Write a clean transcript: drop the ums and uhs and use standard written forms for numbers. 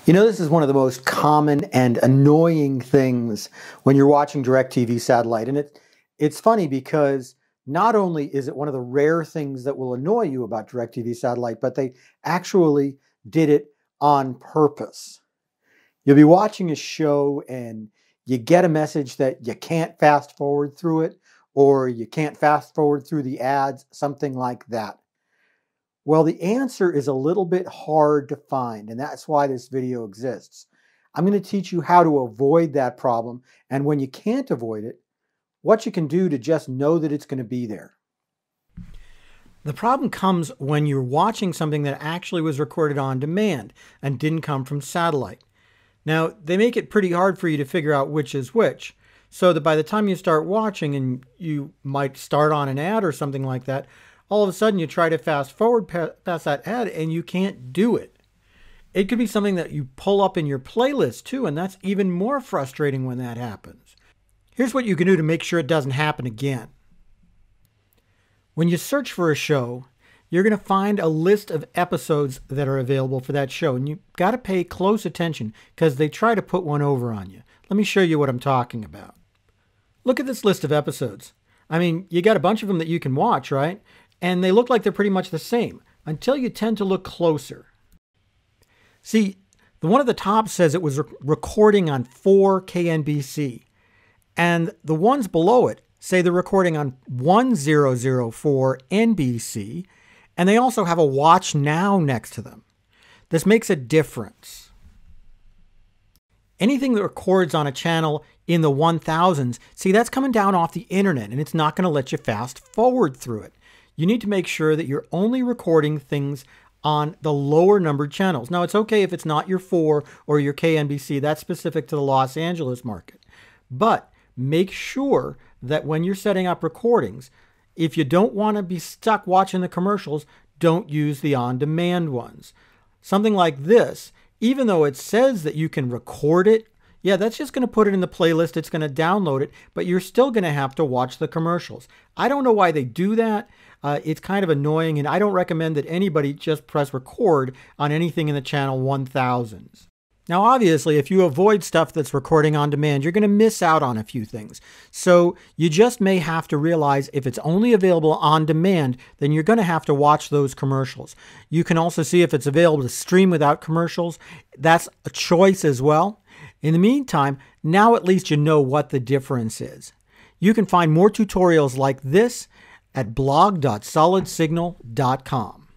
You know, this is one of the most common and annoying things when you're watching DIRECTV satellite. And it's funny because not only is it one of the rare things that will annoy you about DIRECTV satellite, but they actually did it on purpose. You'll be watching a show and you get a message that you can't fast forward through it, or you can't fast forward through the ads, something like that. Well, the answer is a little bit hard to find, and that's why this video exists. I'm going to teach you how to avoid that problem, and when you can't avoid it, what you can do to just know that it's going to be there. The problem comes when you're watching something that actually was recorded on demand and didn't come from satellite. Now, they make it pretty hard for you to figure out which is which, so that by the time you start watching and you might start on an ad or something like that, all of a sudden you try to fast forward past that ad and you can't do it. It could be something that you pull up in your playlist too, and that's even more frustrating when that happens. Here's what you can do to make sure it doesn't happen again. When you search for a show, you're going to find a list of episodes that are available for that show, and you've got to pay close attention because they try to put one over on you. Let me show you what I'm talking about. Look at this list of episodes. I mean, you got a bunch of them that you can watch, right? And they look like they're pretty much the same until you tend to look closer. See, the one at the top says it was recording on 4KNBC, and the ones below it say they're recording on 1004 NBC, and they also have a Watch Now next to them. This makes a difference. Anything that records on a channel in the 1000s, see, that's coming down off the internet, and it's not going to let you fast forward through it. You need to make sure that you're only recording things on the lower numbered channels. Now, it's okay if it's not your 4 or your KNBC. That's specific to the Los Angeles market. But make sure that when you're setting up recordings, if you don't want to be stuck watching the commercials, don't use the on-demand ones. Something like this, even though it says that you can record it, yeah, that's just going to put it in the playlist. It's going to download it, but you're still going to have to watch the commercials. I don't know why they do that. It's kind of annoying, and I don't recommend that anybody just press record on anything in the channel 1000s. Now, obviously, if you avoid stuff that's recording on demand, you're going to miss out on a few things. So you just may have to realize if it's only available on demand, then you're going to have to watch those commercials. You can also see if it's available to stream without commercials. That's a choice as well. In the meantime, now at least you know what the difference is. You can find more tutorials like this at blog.solidsignal.com.